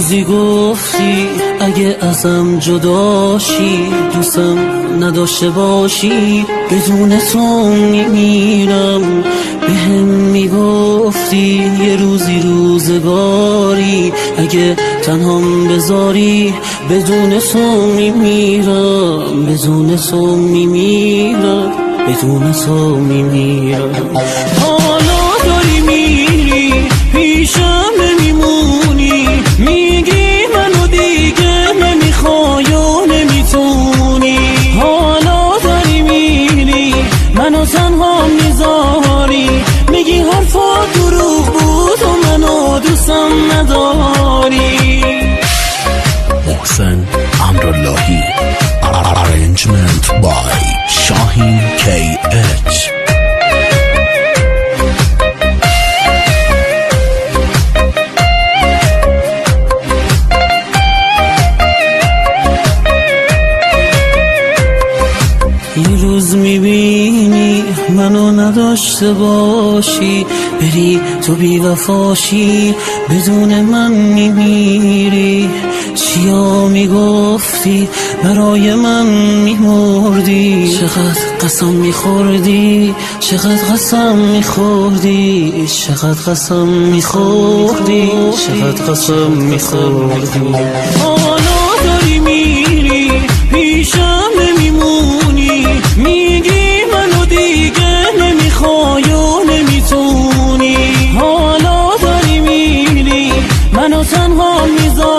روزی گفتی اگه ازم جداشی دوستم نداشته باشی، بدون تو میمیرم. بهم میگفتی یه روزی روزگاری اگه تنهام بذاری، بدون تو میمیرم، بدون تو میمیرم، بدون تو میمیرم. حالا داری میری پیشم نمیمونی، میگی منو دیگه نمیخوای و نمیتونی. حالا داری میری منو تنها میذاری، میگی حرفا دروغ بود و منو دوستم نداری. محسن امراللهی. Arrangement by Shahin KH. یه روز میبینی منو نداشته باشی، بری تو بیوفاشی، بدون من میمیری. چیا میگفتی برای من میمردی، چقدر قسم میخوردی، چقدر قسم میخوردی، چقدر قسم میخوردی، چقدر قسم میخوردی. حالا داری میری پیشم نمیمونی، میگی منو دیگه نمیخوای و نمیتونی. حالا داری میری منو تنها میذاری،